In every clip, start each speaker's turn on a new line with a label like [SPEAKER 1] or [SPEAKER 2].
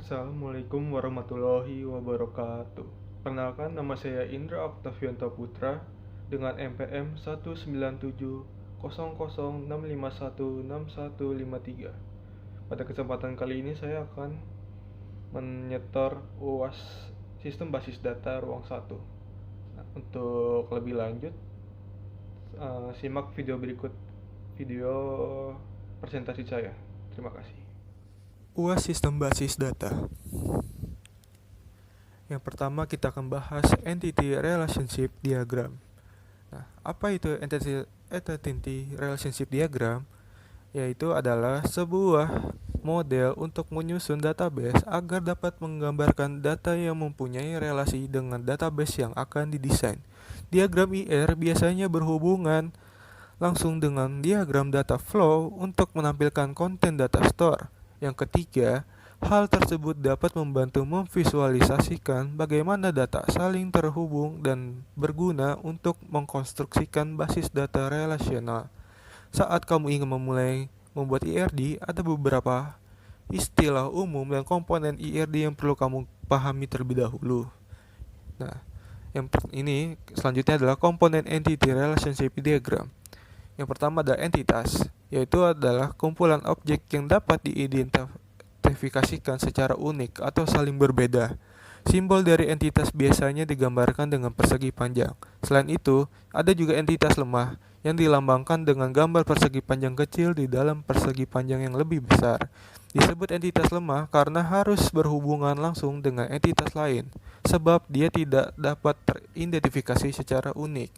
[SPEAKER 1] Assalamualaikum warahmatullahi wabarakatuh. Perkenalkan, nama saya Indra Oktavianto Putra dengan NPM 1970065161153. Pada kesempatan kali ini saya akan menyetor UAS Sistem Basis Data Ruang 1. Untuk lebih lanjut, simak video berikut video presentasi saya. Terima kasih.
[SPEAKER 2] UAS Sistem Basis Data. Yang pertama kita akan bahas Entity Relationship Diagram. Nah, apa itu Entity Relationship Diagram? Yaitu adalah sebuah model untuk menyusun database agar dapat menggambarkan data yang mempunyai relasi dengan database yang akan didesain. Diagram IR biasanya berhubungan langsung dengan diagram data flow untuk menampilkan konten data store. Yang ketiga, hal tersebut dapat membantu memvisualisasikan bagaimana data saling terhubung dan berguna untuk mengkonstruksikan basis data relasional. Saat kamu ingin memulai membuat IRD, ada beberapa istilah umum dan komponen IRD yang perlu kamu pahami terlebih dahulu. Nah, ini selanjutnya adalah komponen Entity Relationship Diagram. Yang pertama adalah entitas, yaitu adalah kumpulan objek yang dapat diidentifikasikan secara unik atau saling berbeda. Simbol dari entitas biasanya digambarkan dengan persegi panjang. Selain itu, ada juga entitas lemah yang dilambangkan dengan gambar persegi panjang kecil di dalam persegi panjang yang lebih besar. Disebut entitas lemah karena harus berhubungan langsung dengan entitas lain, sebab dia tidak dapat teridentifikasi secara unik.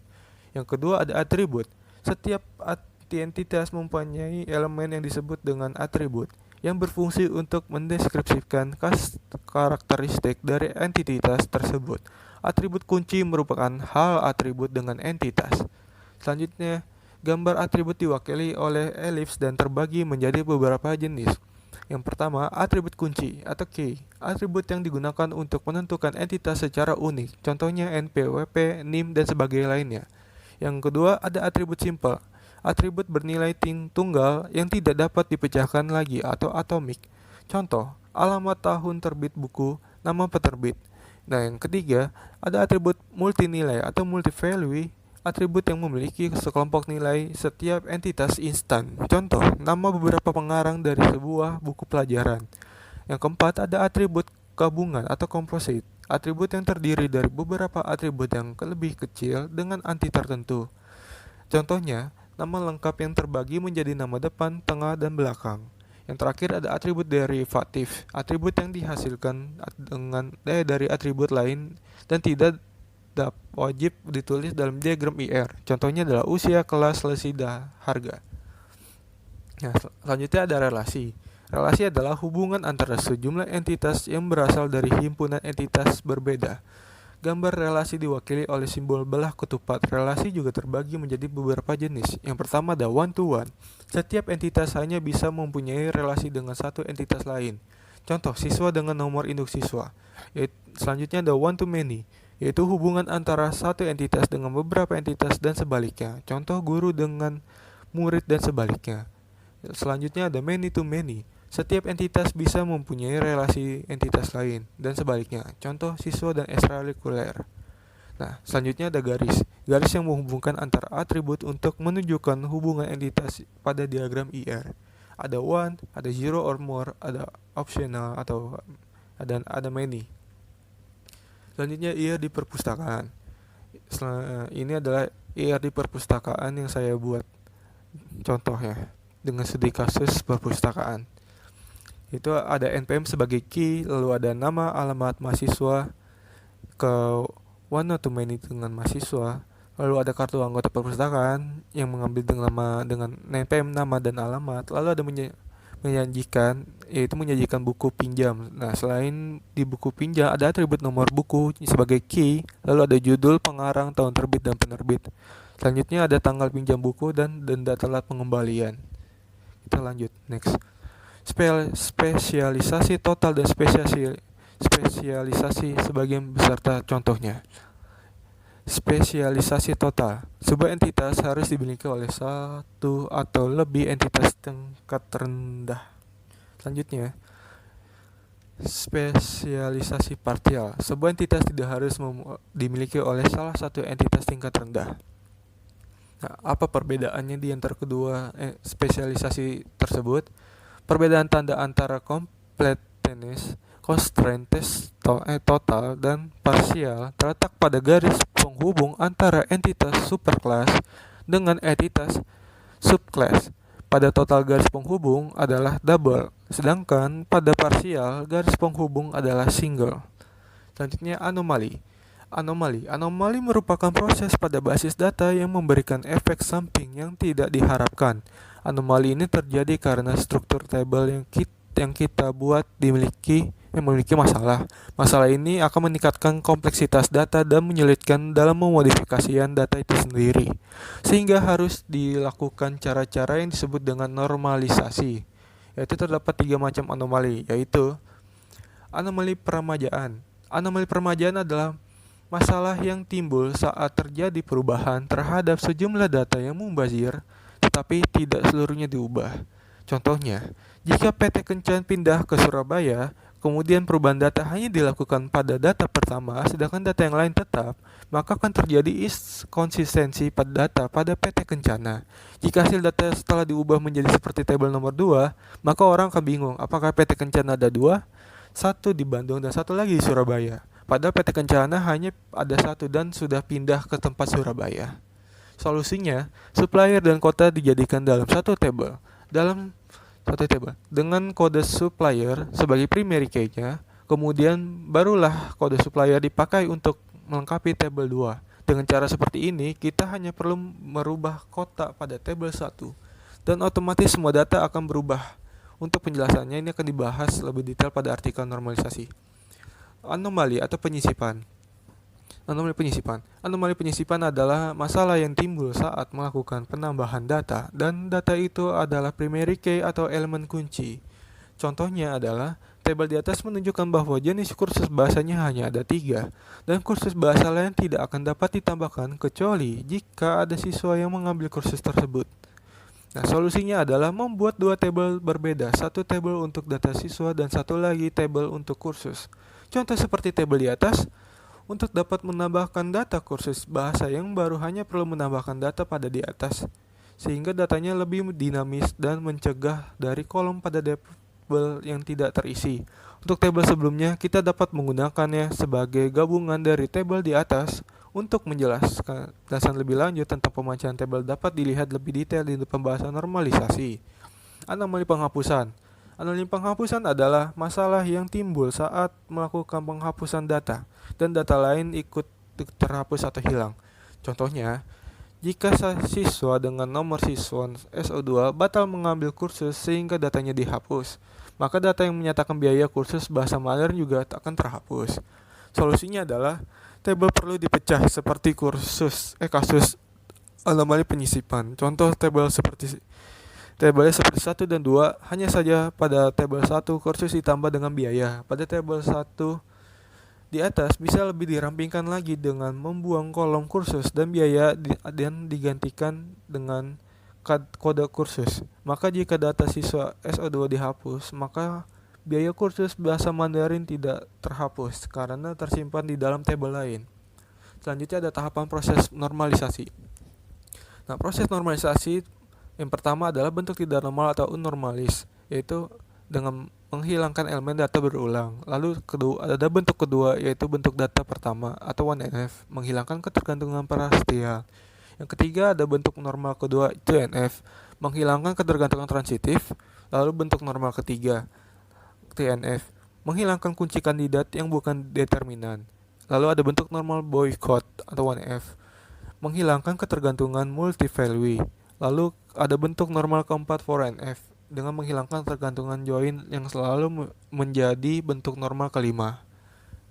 [SPEAKER 2] Yang kedua ada atribut. Setiap entitas mempunyai elemen yang disebut dengan atribut yang berfungsi untuk mendeskripsikan karakteristik dari entitas tersebut. Atribut kunci merupakan hal atribut dengan entitas. Selanjutnya, gambar atribut diwakili oleh elips dan terbagi menjadi beberapa jenis. Yang pertama, atribut kunci atau key, atribut yang digunakan untuk menentukan entitas secara unik, contohnya NP, WP, NIM, dan sebagainya lainnya. Yang kedua, ada atribut simple, atribut bernilai tunggal yang tidak dapat dipecahkan lagi atau atomik. Contoh, alamat tahun terbit buku, nama penerbit. Nah, yang ketiga, ada atribut multinilai atau multivalue, atribut yang memiliki sekelompok nilai setiap entitas instan. Contoh, nama beberapa pengarang dari sebuah buku pelajaran. Yang keempat, ada atribut gabungan atau composite, atribut yang terdiri dari beberapa atribut yang lebih kecil dengan anti tertentu. Contohnya, nama lengkap yang terbagi menjadi nama depan, tengah, dan belakang. Yang terakhir ada atribut derivatif, atribut yang dihasilkan dari atribut lain dan tidak wajib ditulis dalam diagram IR. Contohnya adalah usia, kelas, lesi, harga. Nah, selanjutnya ada relasi. Relasi adalah hubungan antara sejumlah entitas yang berasal dari himpunan entitas berbeda. Gambar relasi diwakili oleh simbol belah ketupat. Relasi juga terbagi menjadi beberapa jenis. Yang pertama ada one-to-one. Setiap entitas hanya bisa mempunyai relasi dengan satu entitas lain. Contoh, siswa dengan nomor induk siswa. Selanjutnya ada one-to-many, yaitu hubungan antara satu entitas dengan beberapa entitas dan sebaliknya. Contoh, guru dengan murid dan sebaliknya. Selanjutnya ada many-to-many. Setiap entitas bisa mempunyai relasi entitas lain, dan sebaliknya. Contoh, siswa dan ekstrakurikuler. Nah, selanjutnya ada garis. Garis yang menghubungkan antara atribut untuk menunjukkan hubungan entitas pada diagram IR. Ada one, ada zero or more, ada optional, atau ada many. Selanjutnya IR di perpustakaan. Ini adalah IR di perpustakaan yang saya buat contohnya dengan studi kasus perpustakaan. Itu ada NPM sebagai key, lalu ada nama, alamat mahasiswa, ke one to many dengan mahasiswa, lalu ada kartu anggota perpustakaan yang mengambil dengan NPM nama dan alamat, lalu ada menyajikan, yaitu menyajikan buku pinjam. Nah, selain di buku pinjam ada atribut nomor buku sebagai key, lalu ada judul, pengarang, tahun terbit, dan penerbit. Selanjutnya ada tanggal pinjam buku dan denda telat pengembalian. Kita lanjut, next. Spesialisasi total dan spesialisasi sebagian beserta contohnya. Spesialisasi total. Sebuah entitas harus dimiliki oleh satu atau lebih entitas tingkat rendah. Selanjutnya, Spesialisasi parsial. Sebuah entitas tidak harus dimiliki oleh salah satu entitas tingkat rendah. Nah, apa perbedaannya di antara kedua spesialisasi tersebut? Perbedaan tanda antara completeness, constraints total, dan parsial terletak pada garis penghubung antara entitas superclass dengan entitas subclass. Pada total garis penghubung adalah double, sedangkan pada parsial garis penghubung adalah single. Selanjutnya anomali. Anomali merupakan proses pada basis data yang memberikan efek samping yang tidak diharapkan. Anomali ini terjadi karena struktur tabel yang kita buat memiliki masalah. Masalah ini akan meningkatkan kompleksitas data dan menyulitkan dalam memodifikasikan data itu sendiri, sehingga harus dilakukan cara-cara yang disebut dengan normalisasi. Yaitu terdapat 3 macam anomali, yaitu anomali peremajaan. Anomali peremajaan adalah masalah yang timbul saat terjadi perubahan terhadap sejumlah data yang mubazir, tetapi tidak seluruhnya diubah. Contohnya, jika PT Kencan pindah ke Surabaya, kemudian perubahan data hanya dilakukan pada data pertama, sedangkan data yang lain tetap, maka akan terjadi inkonsistensi pada data pada PT Kencana. Jika hasil data setelah diubah menjadi seperti tabel nomor 2, maka orang akan bingung apakah PT Kencana ada 2, satu di Bandung dan satu lagi di Surabaya. Padahal PT Kencana hanya ada 1 dan sudah pindah ke tempat Surabaya. Solusinya, supplier dan kota dijadikan dalam satu tabel dengan kode supplier sebagai primary key-nya, kemudian barulah kode supplier dipakai untuk melengkapi tabel 2. Dengan cara seperti ini, kita hanya perlu merubah kota pada tabel 1 dan otomatis semua data akan berubah. Untuk penjelasannya ini akan dibahas lebih detail pada artikel normalisasi. Anomali atau penyisipan. Anomali penyisipan adalah masalah yang timbul saat melakukan penambahan data dan data itu adalah primary key atau elemen kunci. Contohnya adalah tabel di atas menunjukkan bahwa jenis kursus bahasanya hanya ada 3 dan kursus bahasa lain tidak akan dapat ditambahkan kecuali jika ada siswa yang mengambil kursus tersebut. Nah, solusinya adalah membuat 2 tabel berbeda, satu tabel untuk data siswa dan satu lagi tabel untuk kursus. Contoh seperti tabel di atas, untuk dapat menambahkan data kursus bahasa yang baru hanya perlu menambahkan data pada di atas, sehingga datanya lebih dinamis dan mencegah dari kolom pada tabel yang tidak terisi. Untuk tabel sebelumnya, kita dapat menggunakannya sebagai gabungan dari tabel di atas. Untuk menjelaskan lebih lanjut tentang pemancangan tabel dapat dilihat lebih detail di pembahasan normalisasi. Anomali penghapusan. Anomali penghapusan adalah masalah yang timbul saat melakukan penghapusan data dan data lain ikut terhapus atau hilang. Contohnya, jika siswa dengan nomor siswa SO2 batal mengambil kursus sehingga datanya dihapus, maka data yang menyatakan biaya kursus bahasa Mandarin juga akan terhapus. Solusinya adalah tabel perlu dipecah seperti kasus anomali penyisipan. Contoh tabelnya seperti 1 dan 2, hanya saja pada tabel 1 kursus ditambah dengan biaya. Pada tabel 1 di atas bisa lebih dirampingkan lagi dengan membuang kolom kursus dan biaya dan digantikan dengan kode kursus. Maka jika data siswa SO2 dihapus, maka biaya kursus bahasa Mandarin tidak terhapus karena tersimpan di dalam tabel lain. Selanjutnya ada tahapan proses normalisasi. Nah, proses normalisasi yang pertama adalah bentuk tidak normal atau unnormalis, yaitu dengan menghilangkan elemen data berulang. Lalu ada bentuk kedua, yaitu bentuk data pertama atau 1NF, menghilangkan ketergantungan parsial. Yang ketiga ada bentuk normal kedua, 2NF, menghilangkan ketergantungan transitif. Lalu bentuk normal ketiga, TNF, menghilangkan kunci kandidat yang bukan determinan. Lalu ada bentuk normal boycott atau 1F, menghilangkan ketergantungan multi-value. Lalu ada bentuk normal keempat 4NF, dengan menghilangkan ketergantungan join yang selalu menjadi bentuk normal kelima.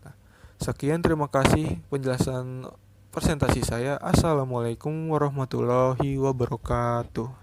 [SPEAKER 2] Nah, sekian, terima kasih penjelasan presentasi saya. Assalamualaikum warahmatullahi wabarakatuh.